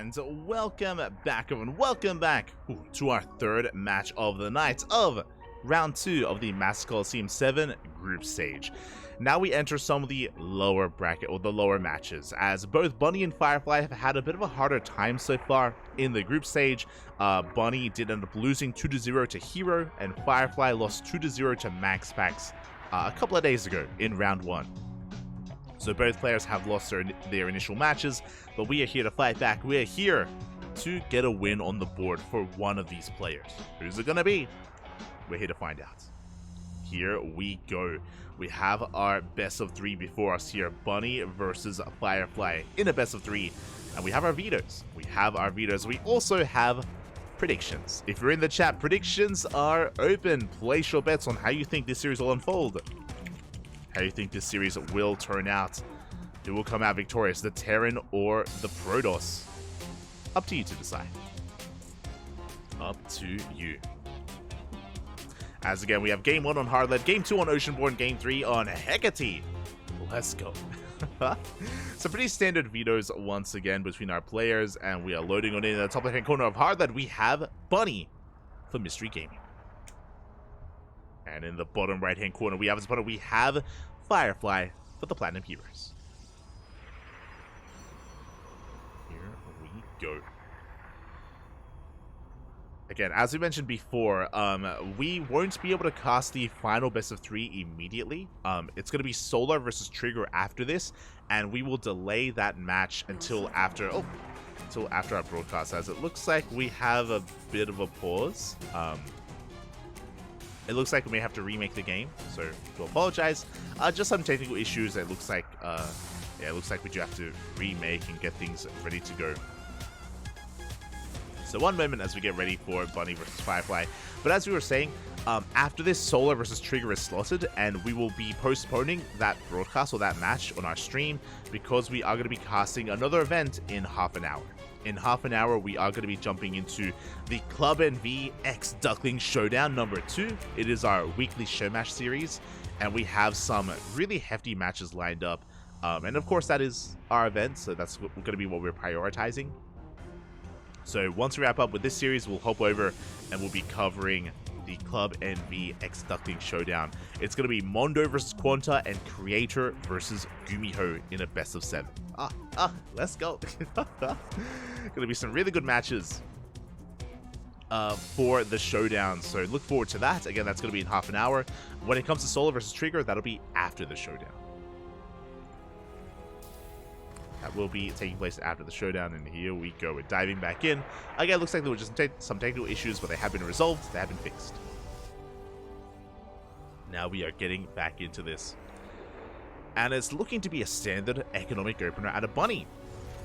and welcome back to our third match of the night of round 2 of the Master Coliseum 7 group stage. Now we enter some of the lower bracket, or the lower matches, as both Bunny and Firefly have had a bit of a harder time so far in the group stage. Bunny did end up losing 2-0 to Hero, and Firefly lost 2-0 to Max Pax a couple of days ago in round 1. So both players have lost their initial matches, but we are here to fight back. We are here to get a win on the board for one of these players. Who's it gonna be? We're here to find out. Here we go. We have our best of 3 before us here. Bunny versus Firefly in a best of 3. And we have our vetoes. We also have predictions. If you're in the chat, predictions are open. Place your bets on how you think this series will unfold. How you think this series will turn out. Who will come out victorious, the Terran or the Protoss? Up to you to decide. Up to you. As again, we have game 1 on Hardlet, game 2 on Oceanborn, game 3 on Hecate. Let's go. Some pretty standard vetoes once again between our players, and we are loading on in the top left-hand corner of Hardlet. We have Bunny for Mystery Gaming. And in the bottom right-hand corner, we have Firefly for the Platinum Heroes. Here we go. Again, as we mentioned before, we won't be able to cast the final best of 3 immediately. It's going to be Solar versus Trigger after this, and we will delay that match until after our broadcast, as it looks like we have a bit of a pause. It looks like we may have to remake the game, so to apologize. Just some technical issues. It looks like, we do have to remake and get things ready to go. So one moment as we get ready for Bunny versus Firefly. But as we were saying, after this, Solar versus Trigger is slotted, and we will be postponing that broadcast or that match on our stream because we are going to be casting another event in half an hour. In half an hour, we are going to be jumping into the Club NV X Ducklings Showdown number 2. It is our weekly show match series, and we have some really hefty matches lined up. And of course, that is our event, so that's going to be what we're prioritizing. So once we wrap up with this series, we'll hop over and we'll be covering the Club NV X Ducklings Showdown. It's going to be Mondo versus Quanta and Creator versus Gumiho in a best of 7. Let's go. Gonna be some really good matches for the showdown, so look forward to that. Again, that's gonna be in half an hour. When it comes to Solar versus Trigger, that'll be after the showdown. That will be taking place after the showdown, and here we go. We're diving back in. Again, looks like there were just some technical issues, but they have been resolved. They have been fixed. Now we are getting back into this. And it's looking to be a standard economic opener out of Bunny.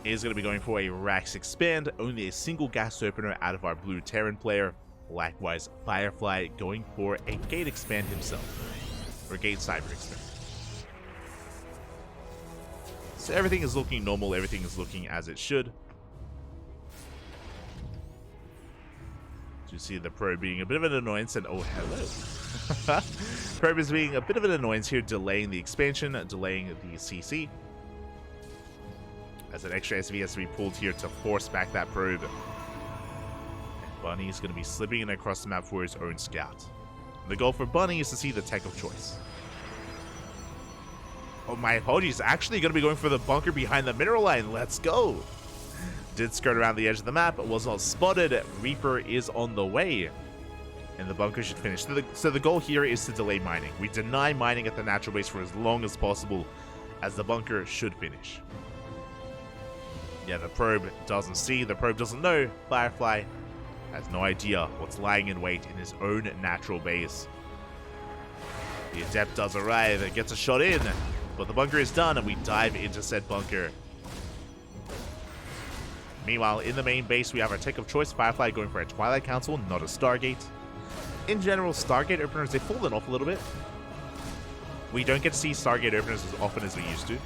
It is going to be going for a Rax Expand, only a single gas opener out of our blue Terran player. Likewise, Firefly going for a Gate Expand himself, or Gate Cyber Expand. So everything is looking normal, everything is looking as it should. You see the Probe being a bit of an annoyance, and oh, hello. Probe is being a bit of an annoyance here, delaying the expansion, delaying the CC. As an extra SV has to be pulled here to force back that Probe. And Bunny is going to be slipping in across the map for his own scout. The goal for Bunny is to see the tech of choice. Oh, my apologies. Actually going to be going for the bunker behind the mineral line. Let's go. Did skirt around the edge of the map, but was not spotted. Reaper is on the way, and the bunker should finish. So the goal here is to delay mining. We deny mining at the natural base for as long as possible, as the bunker should finish. Yeah, the Probe doesn't see, the Probe doesn't know. Firefly has no idea what's lying in wait in his own natural base. The Adept does arrive and gets a shot in, but the bunker is done, and we dive into said bunker. Meanwhile, in the main base, we have our tech of choice, Firefly going for a Twilight Council, not a Stargate. In general, Stargate openers, they've fallen off a little bit. We don't get to see Stargate openers as often as we used to.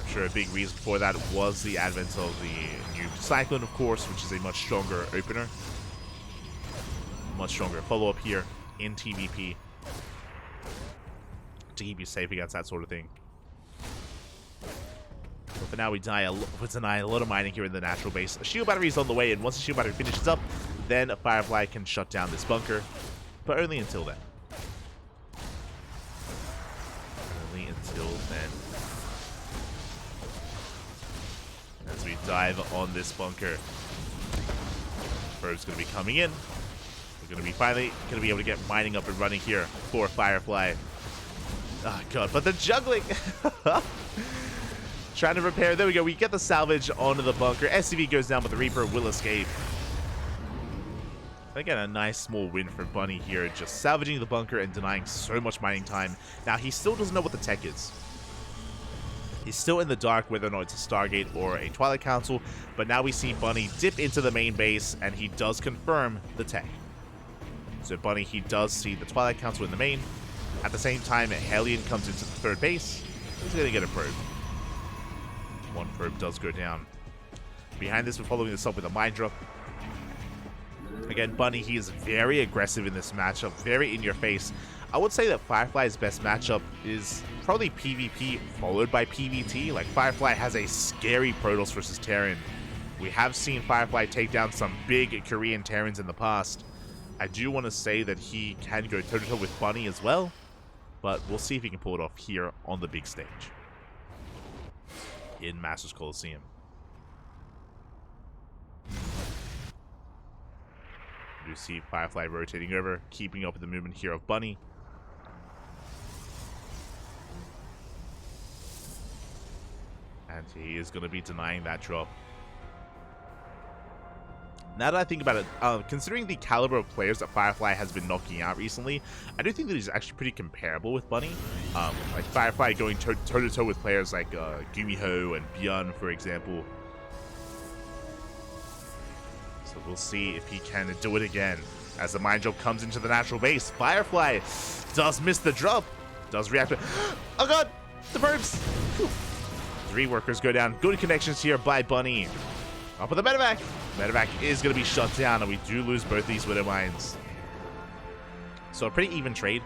I'm sure a big reason for that was the advent of the new Cyclone, of course, which is a much stronger opener. Much stronger follow-up here in TvP to keep you safe against that sort of thing. But for now, we deny a lot of mining here in the natural base. A shield battery is on the way, and once the shield battery finishes up, then a Firefly can shut down this bunker. But only until then. Only until then. As we dive on this bunker. Probe's going to be coming in. We're going to be finally going to be able to get mining up and running here for Firefly. Oh god, but the juggling! Trying to repair. There we go. We get the salvage onto the bunker. SCV goes down, but the Reaper will escape. Again, a nice small win for Bunny here, just salvaging the bunker and denying so much mining time. Now, he still doesn't know what the tech is. He's still in the dark whether or not it's a Stargate or a Twilight Council, but now we see Bunny dip into the main base, and he does confirm the tech. So Bunny, he does see the Twilight Council in the main. At the same time, Hellion comes into the third base. He's going to get a probe. One probe does go down. Behind this, we're following this up with a mine drop. Again, Bunny, he is very aggressive in this matchup, very in your face. I would say that Firefly's best matchup is probably PvP followed by PvT. Like, Firefly has a scary Protoss versus Terran. We have seen Firefly take down some big Korean Terrans in the past. I do want to say that he can go toe-to-toe with Bunny as well, but we'll see if he can pull it off here on the big stage in Masters Coliseum. You see Firefly rotating over, keeping up with the movement here of Bunny. And he is going to be denying that drop. Now that I think about it, considering the caliber of players that Firefly has been knocking out recently, I do think that he's actually pretty comparable with Bunny. Like Firefly going toe-to-toe with players like Gumiho and Bjorn, for example. So we'll see if he can do it again. As the mine drop comes into the natural base, Firefly does miss the drop. Does react to... Oh god! The verbs! 3 workers go down. Good connections here by Bunny. Up with the medevac. Medevac is going to be shut down, and we do lose both these widow mines. So a pretty even trade.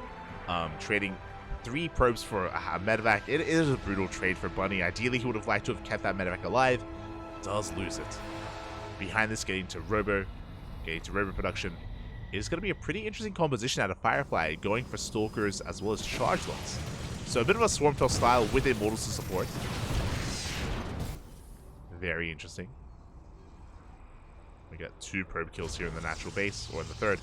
Trading 3 probes for a medevac. It is a brutal trade for Bunny. Ideally, he would have liked to have kept that medevac alive. Does lose it. Behind this, getting to Robo production is going to be a pretty interesting composition out of Firefly, going for Stalkers as well as Charge Lots. So a bit of a Swarmtail style with Immortals to support. Very interesting. We got 2 probe kills here in the natural base, or in the third.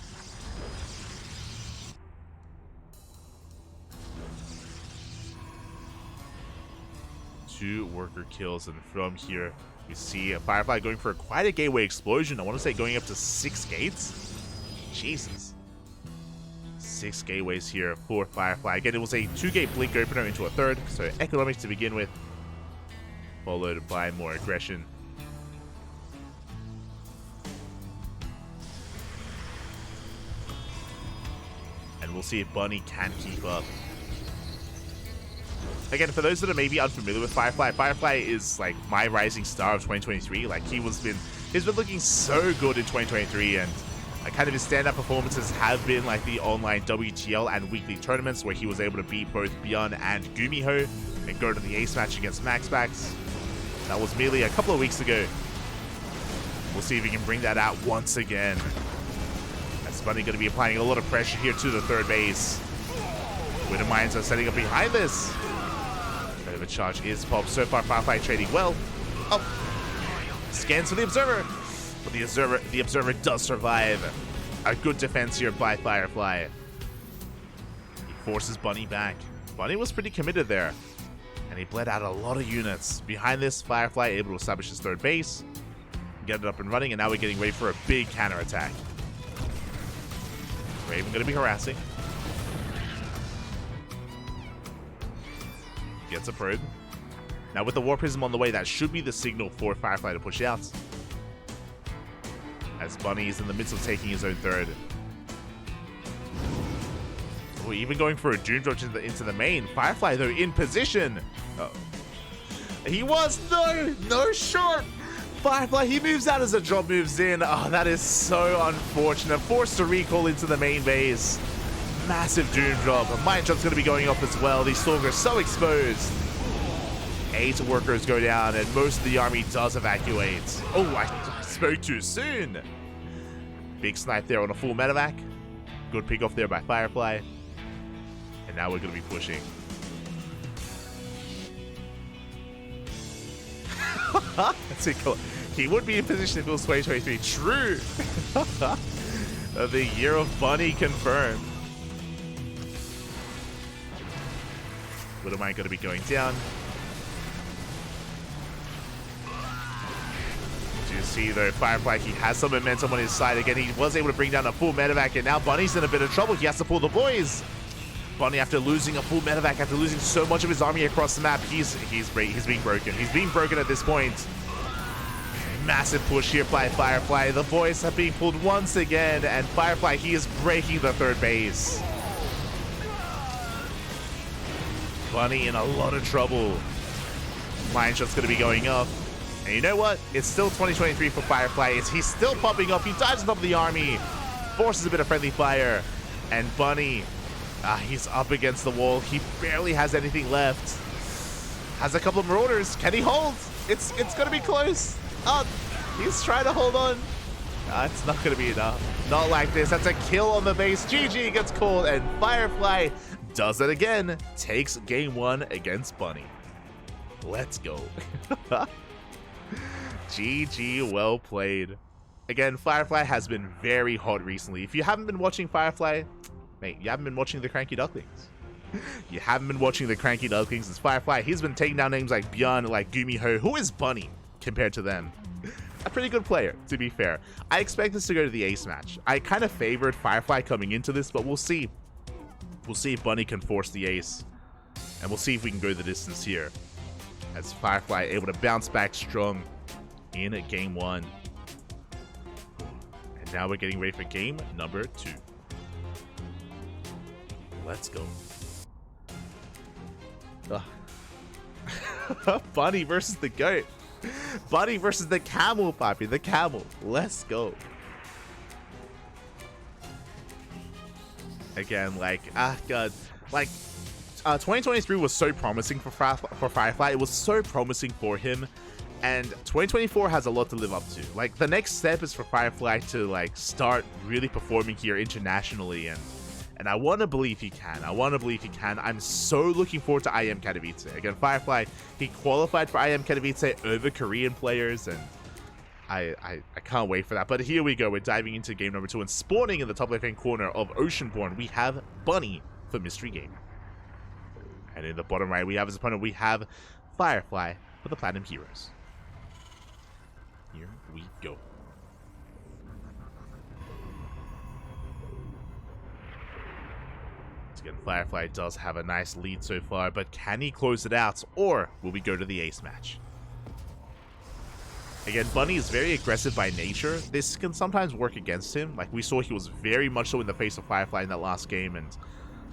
Two worker kills, and from here we see a Firefly going for quite a gateway explosion. I want to say going up to 6 gates. Jesus. 6 gateways here for Firefly. Again, it was a 2-gate blink opener into a third, so economics to begin with, followed by more aggression. And we'll see if Bunny can keep up. Again, for those that are maybe unfamiliar with Firefly, Firefly is like my rising star of 2023. Like he's been looking so good in 2023, and kind of his standout performances have been like the online WTL and weekly tournaments where he was able to beat both Bjorn and Gumiho and go to the ace match against Maxbax. That was merely a couple of weeks ago. We'll see if he can bring that out once again. That's Bunny going to be applying a lot of pressure here to the third base. Widow Mines are setting up behind this. Bit of a charge is popped. So far, Firefly trading well. Oh, scans for the Observer. But the Observer does survive. A good defense here by Firefly. He forces Bunny back. Bunny was pretty committed there. And he bled out a lot of units. Behind this, Firefly able to establish his third base. Get it up and running, and now we're getting ready for a big counterattack. Raven going to be harassing. Gets a probe. Now with the War Prism on the way, that should be the signal for Firefly to push out. As Bunny is in the midst of taking his own third. Oh, even going for a Doom Drop into the main. Firefly, though, in position. Uh-oh. He was, no shot. Firefly, he moves out as the drop moves in. Oh, that is so unfortunate. Forced to recall into the main base. Massive Doom Drop. A Mine Drop's going to be going off as well. These Stalkers so exposed. 8 workers go down, and most of the army does evacuate. Oh, I spoke too soon. Big snipe there on a full medevac. Good pick off there by Firefly. And now we're going to be pushing. That's it. He would be in position if it was 2023. True. The year of Bunny confirmed. What am I going to be going down? Do you see though, Firefly, he has some momentum on his side. Again, he was able to bring down a full medevac, and now Bunny's in a bit of trouble. He has to pull the boys. Bunny, after losing a full medevac, after losing so much of his army across the map, he's being broken. He's being broken at this point. Massive push here by Firefly. The boys have been pulled once again, and Firefly, he is breaking the third base. Bunny in a lot of trouble. Lion shot's going to be going up. And you know what? It's still 2023 for Firefly. He's still popping up. He dives on top of the army. Forces a bit of friendly fire. And Bunny, he's up against the wall. He barely has anything left. Has a couple of marauders. Can he hold? It's going to be close. Oh, he's trying to hold on. It's not going to be enough. Not like this. That's a kill on the base. GG gets called, and Firefly does it again. Takes game 1 against Bunny. Let's go. GG, well played. Again, Firefly has been very hot recently. If you haven't been watching Firefly, mate, you haven't been watching the CranKy Ducklings. You haven't been watching the CranKy Ducklings. It's Firefly. He's been taking down names like Bjorn, like Gumiho. Who is Bunny compared to them? A pretty good player, to be fair. I expect this to go to the ace match. I kind of favored Firefly coming into this, but we'll see. We'll see if Bunny can force the ace. And we'll see if we can go the distance here. As Firefly able to bounce back strong in game 1. And now we're getting ready for game number 2. Let's go. Bunny versus the goat. Bunny versus the camel, Papi. The camel. Let's go. Again, God. 2023 was so promising for Firefly. It was so promising for him. And 2024 has a lot to live up to. The next step is for Firefly to, start really performing here internationally. And I want to believe he can. I'm so looking forward to IM Katowice. Again, Firefly, he qualified for IM Katowice over Korean players, and I can't wait for that. But here we go. We're diving into game number 2, and spawning in the top left-hand corner of Oceanborn, we have Bunny for Mystery Game. And in the bottom right, we have his opponent. We have Firefly for the Platinum Heroes. Here we go. Again, Firefly does have a nice lead so far, but can he close it out, or will we go to the ace match? Again, Bunny is very aggressive by nature. This can sometimes work against him. Like we saw, he was very much so in the face of Firefly in that last game, and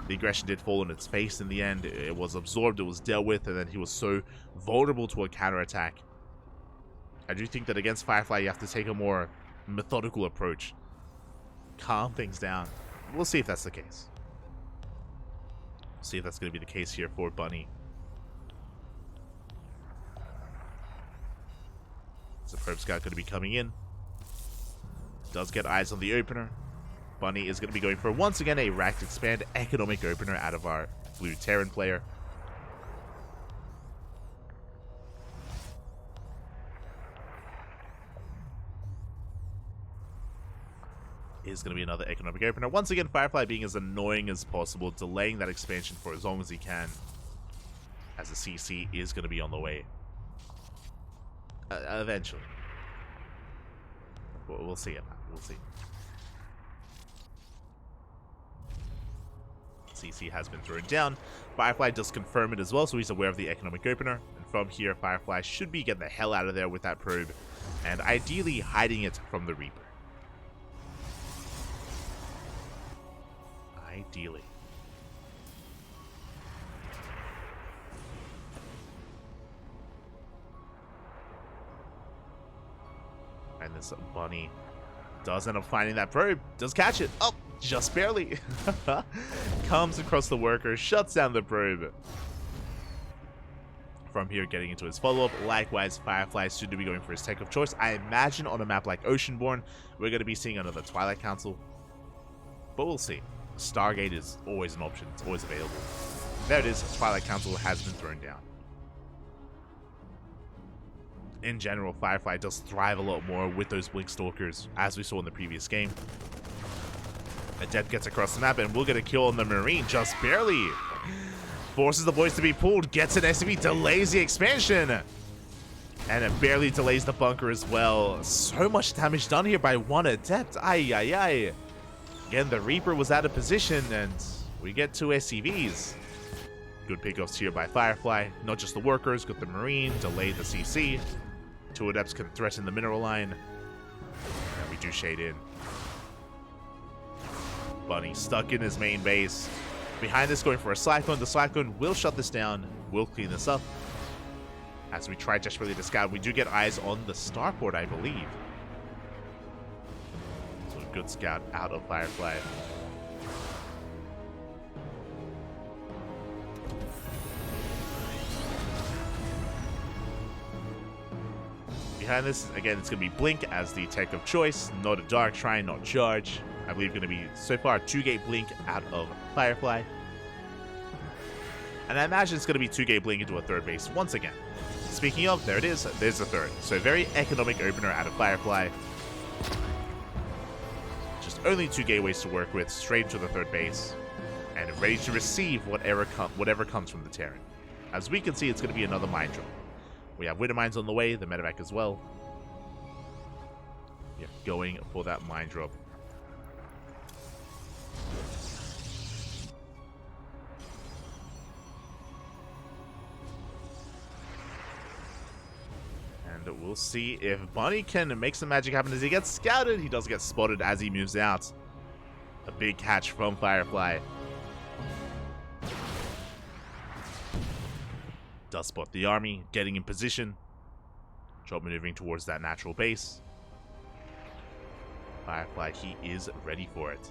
the aggression did fall on its face in the end. It was absorbed, it was dealt with, and then he was so vulnerable to a counterattack. I do think that against Firefly, you have to take a more methodical approach. Calm things down. We'll see if that's the case. See if that's going to be the case here for Bunny. So Probe Scout going to be coming in. Does get eyes on the opener. Bunny is going to be going for, once again, a racked expand economic opener out of our blue Terran player. Is going to be another economic opener. Once again, Firefly being as annoying as possible, delaying that expansion for as long as he can, as the CC is going to be on the way. Eventually. We'll see it. We'll see. CC has been thrown down. Firefly does confirm it as well, so he's aware of the economic opener. And from here, Firefly should be getting the hell out of there with that probe, and ideally hiding it from the Reaper. Ideally. And this Bunny does end up finding that probe. Does catch it. Oh, just barely. Comes across the worker, shuts down the probe. from here, getting into his follow-up. Likewise, Firefly is soon to be going for his tech of choice. I imagine on a map like Oceanborn, we're going to be seeing another Twilight Council. But we'll see. Stargate is always an option. It's always available. There it is. Twilight Council has been thrown down. In general, Firefly does thrive a lot more with those Blink Stalkers, as we saw in the previous game. Adept gets across the map, and we'll get a kill on the Marine, just barely. Forces the boys to be pulled, gets an SCV, delays the expansion. And it barely delays the bunker as well. So much damage done here by one Adept. Ay, ay, ay. Again, the Reaper was out of position, and we get two SCVs. Good pickoffs here by Firefly. Not just the workers, got the Marine, delayed the CC. Two Adepts can threaten the mineral line. And we do shade in. Bunny stuck in his main base. Behind this, going for a Cyclone. The Cyclone will shut this down, will clean this up. As we try desperately to scout, we do get eyes on the starport, I believe. So a good scout out of Firefly. Behind this, again, it's going to be Blink as the tech of choice. Not a Dark Shrine, not Charge. I believe going to be, so far, 2-gate Blink out of Firefly. And I imagine it's going to be 2-gate Blink into a third base once again. Speaking of, there it is. There's the third. So very economic opener out of Firefly. Just only 2 gateways to work with, straight to the third base. And ready to receive whatever comes from the Terran. As we can see, it's going to be another mine drop. We have Winter Mines on the way, the medevac as well. Yeah, going for that mine drop. And we'll see if Bunny can make some magic happen as he gets scouted. He does get spotted as he moves out. A big catch from Firefly. Does spot the army, getting in position. Drop maneuvering towards that natural base. Firefly, he is ready for it.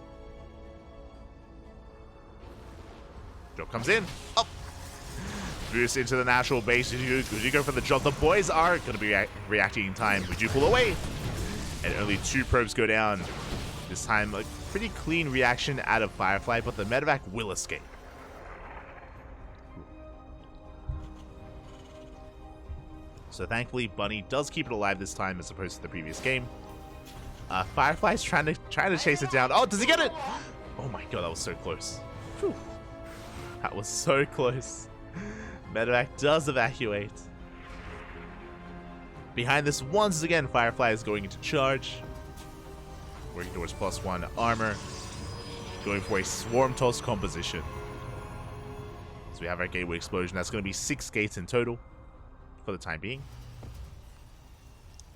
Drop comes in. Up. Boost into the natural base. Would you go for the drop? The boys are going to be reacting in time. Would you pull away? And only 2 probes go down. This time, a pretty clean reaction out of Firefly, but the medevac will escape. So thankfully, Bunny does keep it alive this time as opposed to the previous game. Firefly's trying to chase it down. Oh, does he get it? Oh my god, that was so close. Whew. That was so close. Medevac does evacuate. Behind this, once again, Firefly is going into charge. Working towards +1 armor. Going for a swarm toss composition. So we have our gateway explosion. That's going to be 6 gates in total for the time being.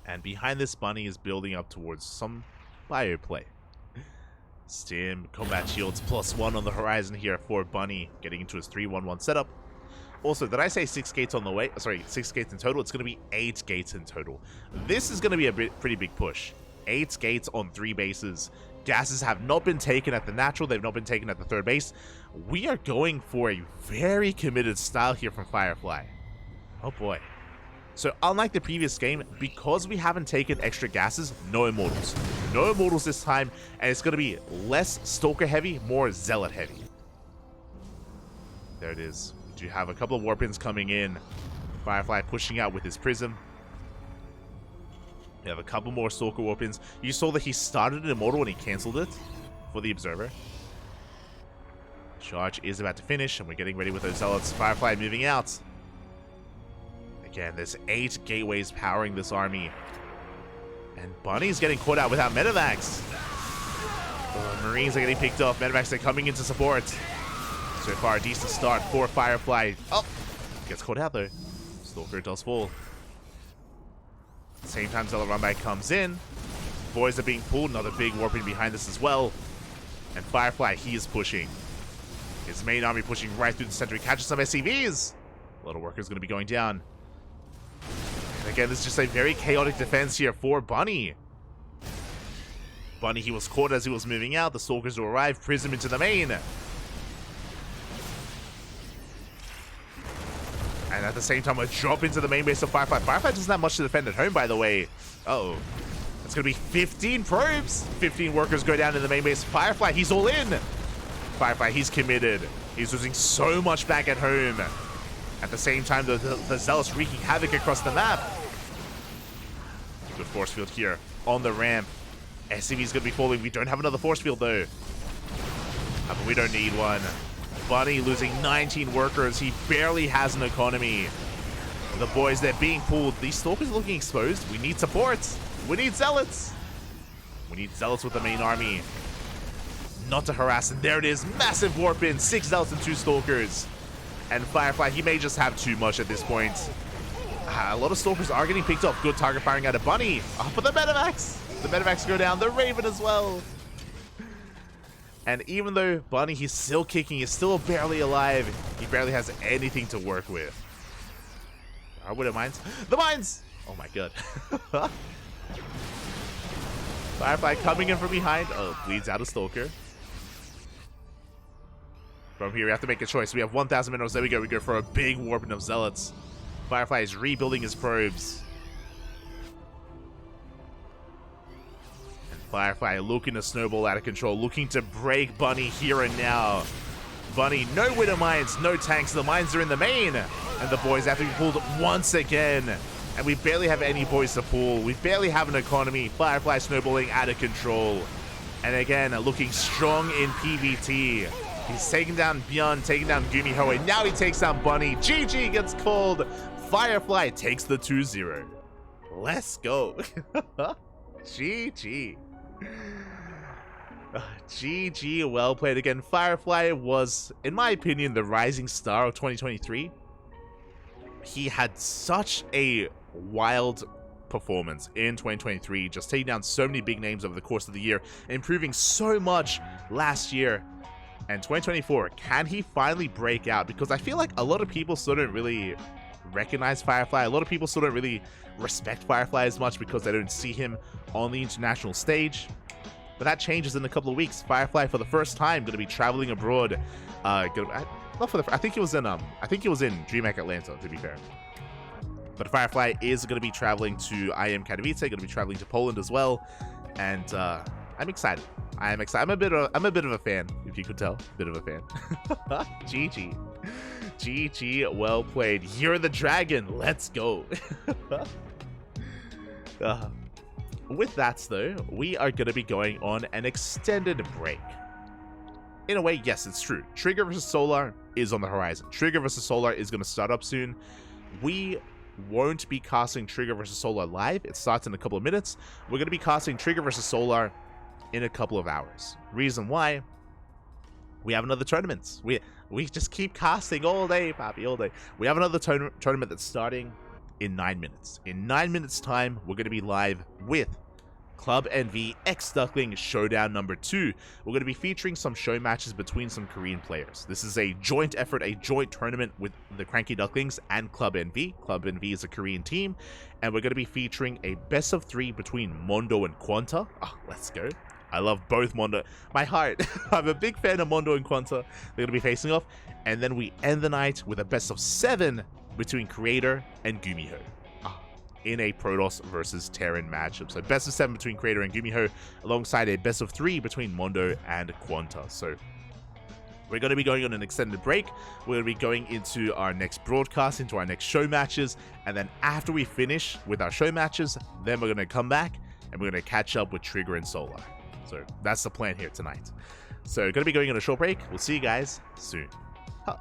And behind this, Bunny is building up towards some bio play. Stim, combat shields, +1 on the horizon here for Bunny, getting into his 3-1-1 setup. Also, did I say 6 gates on the way? Sorry, 6 gates in total. It's going to be 8 gates in total. This is going to be a pretty big push. 8 gates on 3 bases. Gases have not been taken at the natural. They've not been taken at the third base. We are going for a very committed style here from Firefly. Oh boy. So unlike the previous game, because we haven't taken extra gases, no Immortals. No Immortals this time, and it's going to be less Stalker heavy, more Zealot heavy. There it is. We do have a couple of Warpins coming in. Firefly pushing out with his Prism. We have a couple more Stalker Warpins. You saw that he started an Immortal and he cancelled it for the Observer. Charge is about to finish, and we're getting ready with those Zealots. Firefly moving out. Again, there's 8 gateways powering this army. And Bunny's getting caught out without medevacs. The Marines are getting picked off. Medevacs are coming into support. So far, a decent start for Firefly. Oh! Gets caught out though. Stalker does fall. At the same time, Zealot Runback comes in. Boys are being pulled. Another big warping behind us as well. And Firefly, he is pushing. His main army pushing right through the center. He catches some SCVs. A lot of workers going to be going down. And again, this is just a very chaotic defense here for Bunny. Bunny, he was caught as he was moving out. The Stalkers will arrive. Prism into the main. And at the same time, a drop into the main base of Firefly. Firefly doesn't have much to defend at home, by the way. Uh-oh. It's going to be 15 probes. 15 workers go down in the main base. Firefly, he's all in. Firefly, he's committed. He's losing so much back at home. At the same time, the Zealots wreaking havoc across the map. Good force field here on the ramp. SCV's going to be falling. We don't have another force field, though. But we don't need one. Bunny losing 19 workers. He barely has an economy. The boys, they're being pulled. These Stalkers are looking exposed. We need supports. We need Zealots. We need Zealots with the main army. Not to harass. And there it is. Massive warp in. 6 Zealots and 2 Stalkers. And Firefly, he may just have too much at this point. A lot of Stalkers are getting picked off. Good target firing out of Bunny. Oh, but the Medivacs. The Medivacs go down. The Raven as well. And even though Bunny, he's still kicking, he's still barely alive, he barely has anything to work with. Are we the mines? The mines! Oh my god. Firefly coming in from behind. Oh, bleeds out a Stalker. From here, we have to make a choice. We have 1,000 minerals. There we go. We go for a big warping of Zealots. Firefly is rebuilding his probes. Firefly looking to snowball out of control, looking to break Bunny here and now. Bunny, no Widow mines, no tanks. The mines are in the main. And the boys have to be pulled once again. And we barely have any boys to pull. We barely have an economy. Firefly snowballing out of control. And again, looking strong in PvT. He's taking down Bjorn, taking down Gumiho, and now he takes down Bunny. GG gets called. Firefly takes the 2-0. Let's go. GG. GG, well played again. Firefly was, in my opinion, the rising star of 2023. He had such a wild performance in 2023, just taking down so many big names over the course of the year, improving so much last year. And 2024, can he finally break out? Because I feel like a lot of people still don't really recognize Firefly. A lot of people still don't really respect Firefly as much because they don't see him on the international stage. But that changes in a couple of weeks. Firefly, for the first time, going to be traveling abroad. I think he was in DreamHack Atlanta, to be fair. But Firefly is going to be traveling to IM Katowice, going to be traveling to Poland as well, and I'm excited. I'm excited. I'm a bit of a fan, if you could tell. A bit of a fan. GG. GG, well played. You're the dragon. Let's go. With that, though, we are going to be going on an extended break. In a way, yes, it's true. Trigger vs. Solar is on the horizon. Trigger vs. Solar is going to start up soon. We won't be casting Trigger vs. Solar live. It starts in a couple of minutes. We're going to be casting Trigger vs. Solar in a couple of hours. Reason why? We have another tournament. We just keep casting all day, Papi, all day. We have another tournament that's starting in 9 minutes. In 9 minutes time, we're going to be live with Club NV X Ducklings Showdown number 2. We're going to be featuring some show matches between some Korean players. This is a joint effort, a joint tournament with the CranKy Ducklings and Club NV. Club NV is a Korean team, and we're going to be featuring a best of 3 between Mondo and Quanta. Oh, let's go. I love both Mondo. My heart. I'm a big fan of Mondo and Quanta. They're going to be facing off. And then we end the night with a best of 7 between Creator and Gumiho in a Protoss versus Terran matchup. So best of 7 between Creator and Gumiho alongside a best of 3 between Mondo and Quanta. So we're going to be going on an extended break. We're going to be going into our next broadcast, into our next show matches. And then after we finish with our show matches, then we're going to come back and we're going to catch up with Trigger and Solar. So that's the plan here tonight. So going to be going on a short break. We'll see you guys soon. Huh.